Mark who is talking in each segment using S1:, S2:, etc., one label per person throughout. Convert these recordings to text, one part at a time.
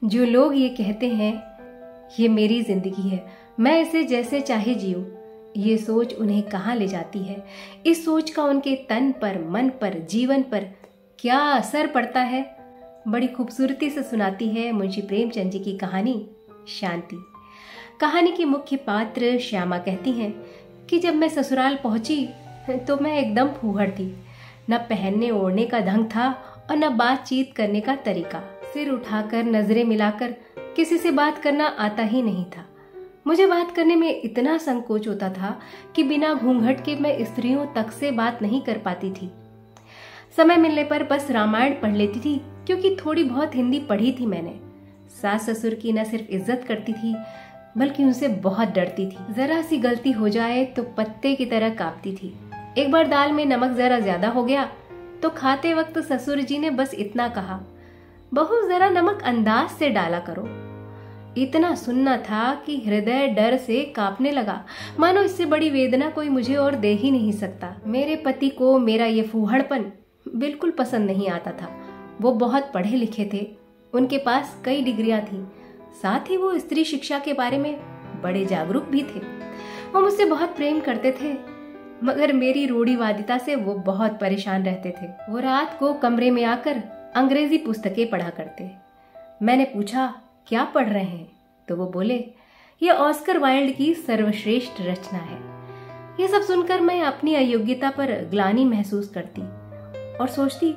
S1: जो लोग ये कहते हैं ये मेरी जिंदगी है, मैं इसे जैसे चाहे जीऊं, ये सोच उन्हें कहाँ ले जाती है। इस सोच का उनके तन पर, मन पर, जीवन पर क्या असर पड़ता है, बड़ी खूबसूरती से सुनाती है मुंशी प्रेमचंद जी की कहानी शांति। कहानी की मुख्य पात्र श्यामा कहती हैं कि जब मैं ससुराल पहुंची तो मैं एकदम फूहड़ थी। न पहनने ओढ़ने का ढंग था और न बातचीत करने का तरीका। सिर उठाकर, नजरें मिलाकर किसी से बात करना आता ही नहीं था। मुझे बात करने में इतना संकोच होता था कि बिना घूंघट के मैं स्त्रियों तक से बात नहीं कर पाती थी। समय मिलने पर बस रामायण पढ़ लेती थी, क्योंकि थोड़ी बहुत हिंदी पढ़ी थी मैंने। सास ससुर की न सिर्फ इज्जत करती थी बल्कि उनसे बहुत डरती थी। जरा सी गलती हो जाए तो पत्ते की तरह कांपती थी। एक बार दाल में नमक जरा ज्यादा हो गया तो खाते वक्त ससुर जी ने बस इतना कहा, बहू जरा नमक अंदाज से डाला करो। इतना सुनना था कि हृदय डर से कांपने लगा, मानो इससे बड़ी वेदना कोई मुझे और दे ही नहीं सकता। मेरे पति को मेरा ये फूहड़पन बिल्कुल पसंद नहीं आता था। वो बहुत पढ़े लिखे थे, उनके पास कई डिग्रियां थीं, साथ ही वो स्त्री शिक्षा के बारे में बड़े जागरूक भी थे। वो मुझसे बहुत प्रेम करते थे, मगर मेरी रूढ़िवादिता से वो बहुत परेशान रहते थे। वो रात को कमरे में आकर अंग्रेजी पुस्तकें पढ़ा करते। मैंने पूछा, क्या पढ़ रहे हैं? तो वो बोले, ये ऑस्कर वाइल्ड की सर्वश्रेष्ठ रचना है। ये सब सुनकर मैं अपनी अयोग्यता पर ग्लानि महसूस करती और सोचती,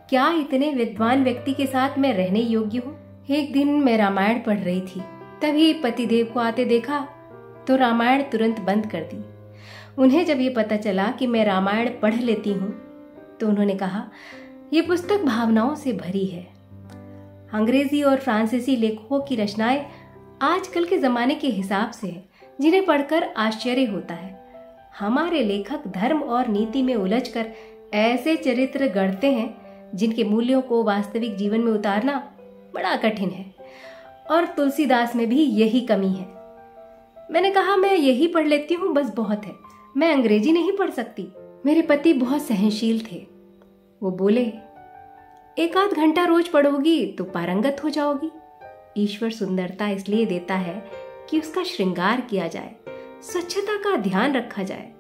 S1: क्या इतने विद्वान व्यक्ति के साथ मैं रहने योग्य हूँ? एक दिन मैं रामायण पढ़ रही थी, तभी पतिदेव को आते देखा तो रामायण तुरंत बंद कर दी। उन्हें जब ये पता चला कि मैं रामायण पढ़ लेती हूँ तो उन्होंने कहा, ये पुस्तक भावनाओं से भरी है। अंग्रेजी और फ्रांसीसी लेखकों की रचनाएं आजकल के जमाने के हिसाब से है, जिन्हें पढ़कर आश्चर्य होता है। हमारे लेखक धर्म और नीति में उलझकर ऐसे चरित्र गढ़ते हैं जिनके मूल्यों को वास्तविक जीवन में उतारना बड़ा कठिन है, और तुलसीदास में भी यही कमी है। मैंने कहा, मैं यही पढ़ लेती हूँ, बस बहुत है, मैं अंग्रेजी नहीं पढ़ सकती। मेरे पति बहुत सहनशील थे। वो बोले, एक आध घंटा रोज पढ़ोगी तो पारंगत हो जाओगी। ईश्वर सुंदरता इसलिए देता है कि उसका श्रृंगार किया जाए, स्वच्छता का ध्यान रखा जाए।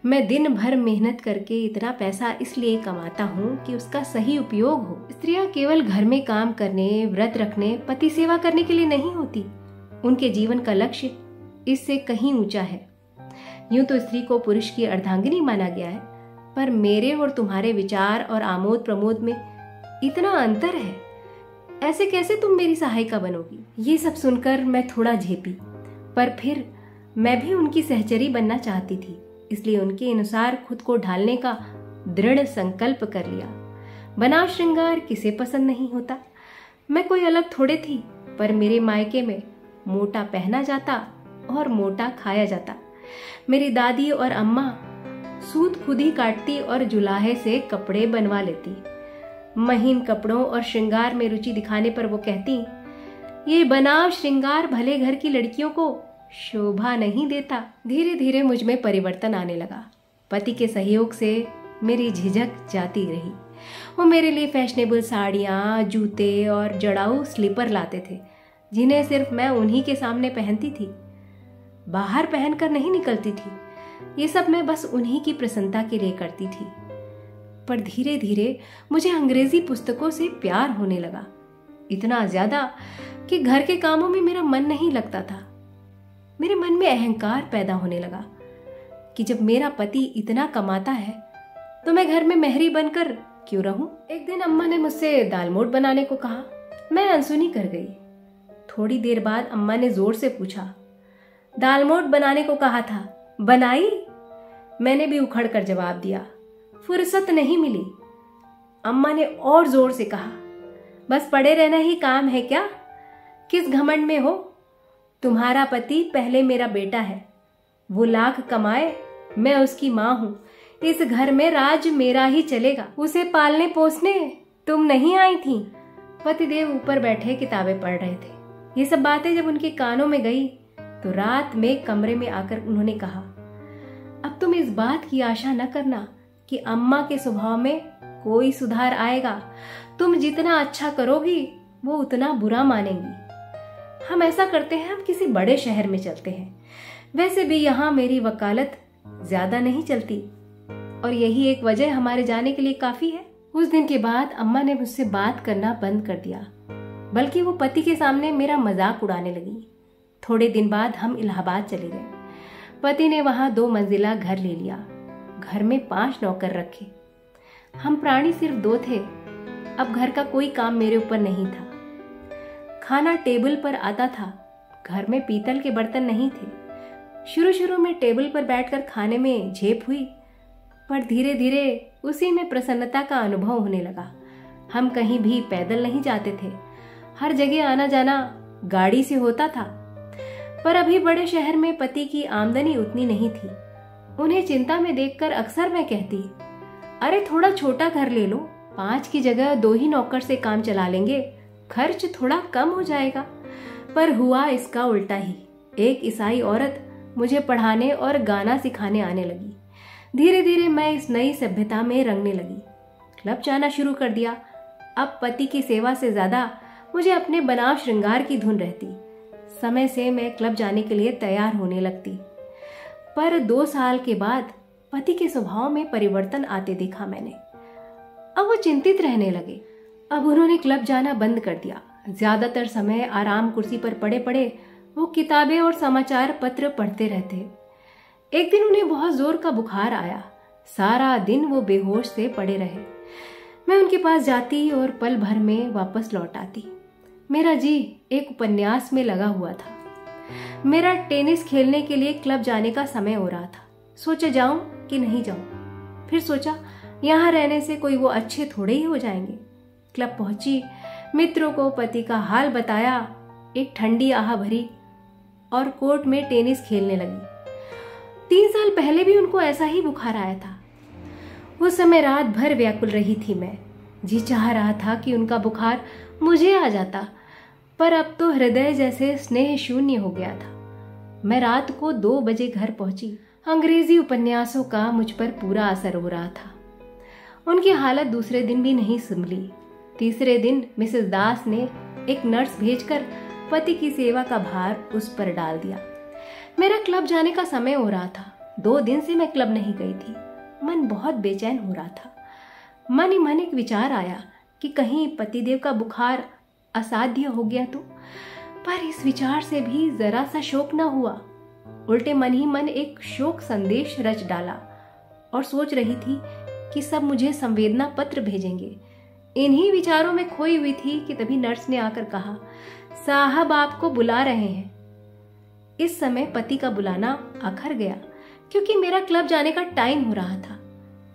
S1: मैं दिन भर मेहनत करके इतना पैसा इसलिए कमाता हूँ कि उसका सही उपयोग हो। स्त्रियां केवल घर में काम करने, व्रत रखने, पति सेवा करने के लिए नहीं होती। उनके जीवन का लक्ष्य इससे कहीं ऊंचा है। यूं तो स्त्री को पुरुष की अर्धांगिनी माना गया है, पर मेरे और तुम्हारे विचार और आमोद प्रमोद में इतना अंतर है। ऐसे कैसे तुम मेरी सहायिका बनोगी? ये सब सुनकर मैं थोड़ा झेपी, पर फिर मैं भी उनकी सहचरी बनना चाहती थी, इसलिए उनके अनुसार खुद को ढालने का दृढ़ संकल्प कर लिया। बनाव श्रृंगार किसे पसंद नहीं होता। मैं कोई अलग थोड़े थी, पर मेरे मायके में मोटा पहना जाता और मोटा खाया जाता। मेरी दादी और अम्मा सूत खुद ही काटती और जुलाहे से कपड़े बनवा लेती। महीन कपड़ों और श्रृंगार में रुचि दिखाने पर वो कहती, ये बनाव श्रृंगार भले घर की लड़कियों को शोभा नहीं देता। धीरे धीरे मुझ में परिवर्तन आने लगा। पति के सहयोग से मेरी झिझक जाती रही। वो मेरे लिए फैशनेबल साड़ियाँ, जूते और जड़ाऊ स्लीपर लाते थे, जिन्हें सिर्फ मैं उन्हीं के सामने पहनती थी, बाहर पहनकर नहीं निकलती थी। ये सब मैं बस उन्हीं की प्रसन्नता के लिए करती थी। पर धीरे धीरे मुझे अंग्रेजी पुस्तकों से प्यार होने लगा, इतना ज्यादा कि घर के कामों में मेरा मन नहीं लगता था। मेरे मन में अहंकार पैदा होने लगा कि जब मेरा पति इतना कमाता है तो मैं घर में मेहरी बनकर क्यों रहूं। एक दिन अम्मा ने मुझसे दाल मोठ बनाने को कहा। मैं अनसुनी कर गई। थोड़ी देर बाद अम्मा ने जोर से पूछा, दाल मोठ बनाने को कहा था, बनाई? मैंने भी उखड़ कर जवाब दिया, फुर्सत नहीं मिली। अम्मा ने और जोर से कहा, बस पड़े रहना ही काम है क्या? किस घमंड में हो? तुम्हारा पति पहले मेरा बेटा है, वो लाख कमाए, मैं उसकी माँ हूँ। इस घर में राज मेरा ही चलेगा। उसे पालने पोसने तुम नहीं आई थी। पतिदेव ऊपर बैठे किताबें पढ़ रहे थे। ये सब बातें जब उनके कानों में गई तो रात में कमरे में आकर उन्होंने कहा, अब तुम इस बात की आशा न करना कि अम्मा के स्वभाव में कोई सुधार आएगा। तुम जितना अच्छा करोगी वो उतना बुरा मानेंगी। हम ऐसा करते हैं, हम किसी बड़े शहर में चलते हैं। वैसे भी यहाँ मेरी वकालत ज्यादा नहीं चलती और यही एक वजह हमारे जाने के लिए काफी है। उस दिन के बाद अम्मा ने मुझसे बात करना बंद कर दिया, बल्कि वो पति के सामने मेरा मजाक उड़ाने लगी। थोड़े दिन बाद हम इलाहाबाद चले गए। पति ने वहां 2 मंजिला घर ले लिया। घर में 5 नौकर रखे। हम प्राणी सिर्फ 2 थे। अब घर का कोई काम मेरे ऊपर नहीं था। खाना टेबल पर आता था। घर में पीतल के बर्तन नहीं थे। शुरू में टेबल पर बैठकर खाने में झेप हुई, पर धीरे धीरे उसी में प्रसन्नता का अनुभव होने लगा। हम कहीं भी पैदल नहीं जाते थे। हर जगह आना जाना गाड़ी से होता था। पर अभी बड़े शहर में पति की आमदनी उतनी नहीं थी। उन्हें चिंता में देखकर अक्सर मैं कहती, अरे थोड़ा छोटा घर ले लो, 5 की जगह 2 ही नौकर से काम चला लेंगे, खर्च थोड़ा कम हो जाएगा। पर हुआ इसका उल्टा ही। एक ईसाई औरत मुझे पढ़ाने और गाना सिखाने आने लगी। धीरे धीरे मैं इस नई सभ्यता में रंगने लगी। क्लब जाना शुरू कर दिया। अब पति की सेवा से ज्यादा मुझे अपने बनाव श्रृंगार की धुन रहती। समय से मैं क्लब जाने के लिए तैयार होने लगती। पर 2 साल के बाद पति के स्वभाव में परिवर्तन आते देखा मैंने। अब वो चिंतित रहने लगे। अब उन्होंने क्लब जाना बंद कर दिया। ज्यादातर समय आराम कुर्सी पर पड़े पड़े वो किताबें और समाचार पत्र पढ़ते रहते। एक दिन उन्हें बहुत जोर का बुखार आया। सारा दिन वो बेहोश से पड़े रहे। मैं उनके पास जाती और पल भर में वापस लौट आती। मेरा जी एक उपन्यास में लगा हुआ था। मेरा टेनिस खेलने के लिए क्लब जाने का समय हो रहा था। सोचा जाऊं कि नहीं जाऊं। फिर सोचा यहाँ रहने से कोई वो अच्छे थोड़े ही हो जाएंगे। क्लब पहुंची, मित्रों को पति का हाल बताया, एक ठंडी आह भरी और कोर्ट में टेनिस खेलने लगी। 3 साल पहले भी उनको ऐसा ही बुखार आया था। उस समय रात भर व्याकुल रही थी मैं। जी चाह रहा था कि उनका बुखार मुझे आ जाता, पर अब तो हृदय जैसे स्नेह शून्य हो गया था। मैं रात को 2 बजे घर पहुंची। अंग्रेजी उपन्यासों का मुझ पर पूरा असर हो रहा था। उनकी हालत दूसरे दिन भी नहीं संभली। तीसरे दिन मिसेस दास ने एक नर्स भेजकर पति की सेवा का भार उस पर डाल दिया। मेरा क्लब जाने का समय हो रहा था। 2 दिन से मैं क्लब नहीं गई थी। मन बहुत बेचैन हो रहा था। मन ही मन एक विचार आया कि कहीं पतिदेव का बुखार असाध्य हो गया तो। पर इस विचार से भी जरा सा शोक न हुआ। उल्टे मन ही मन एक शोक संदेश रच डाला और सोच रही थी कि सब मुझे संवेदना पत्र भेजेंगे। इन्हीं विचारों में खोई हुई थी कि तभी नर्स ने आकर कहा, साहब आपको बुला रहे हैं। इस समय पति का बुलाना आखर गया, क्योंकि मेरा क्लब जाने का टाइम हो रहा था।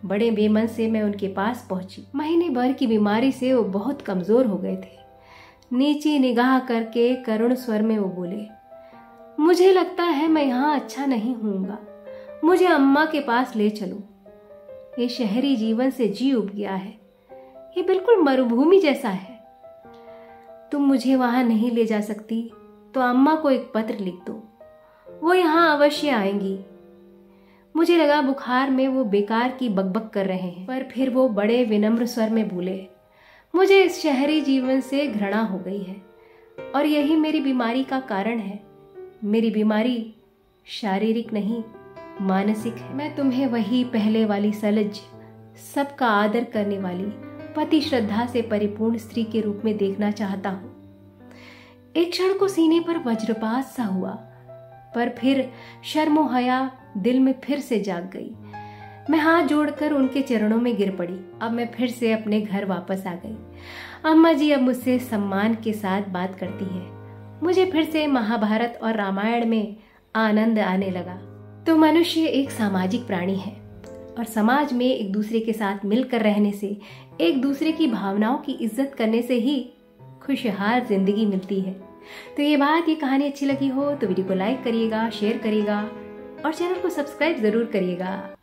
S1: बड़े बेमन से मैं उनके पास पहुंची। महीने भर की बीमारी से वो बहुत कमजोर हो गए थे। नीची निगाह करके करुण स्वर में वो बोले, मुझे लगता है मैं यहाँ अच्छा नहीं होऊंगा, मुझे अम्मा के पास ले चलो। ये शहरी जीवन से जी उब गया है। ये बिल्कुल मरुभूमि जैसा है। तुम मुझे वहां नहीं ले जा सकती तो अम्मा को एक पत्र लिख दो, वो यहाँ अवश्य आएंगी। मुझे लगा बुखार में वो बेकार की बकबक कर रहे हैं, पर फिर वो बड़े विनम्र स्वर में बोले, मुझे इस शहरी जीवन से घृणा हो गई है और यही मेरी बीमारी का कारण है। मेरी बीमारी शारीरिक नहीं मानसिक है। मैं तुम्हें वही पहले वाली सलज, सबका आदर करने वाली, पति श्रद्धा से परिपूर्ण स्त्री के रूप में देखना चाहता हूँ। एक क्षण को सीने पर वज्रपात सा हुआ, पर फिर शर्मो हया दिल में फिर से जाग गई। मैं हाथ जोड़कर उनके चरणों में गिर पड़ी। अब मैं फिर से अपने घर वापस आ गई। अम्मा जी अब मुझसे सम्मान के साथ बात करती है। मुझे फिर से महाभारत और रामायण में आनंद आने लगा। तो मनुष्य एक सामाजिक प्राणी है और समाज में एक दूसरे के साथ मिलकर रहने से, एक दूसरे की भावनाओं की इज्जत करने से ही खुशहाल जिंदगी मिलती है। तो ये कहानी अच्छी लगी हो तो वीडियो को लाइक करिएगा, शेयर करिएगा और चैनल को सब्सक्राइब जरूर करिएगा।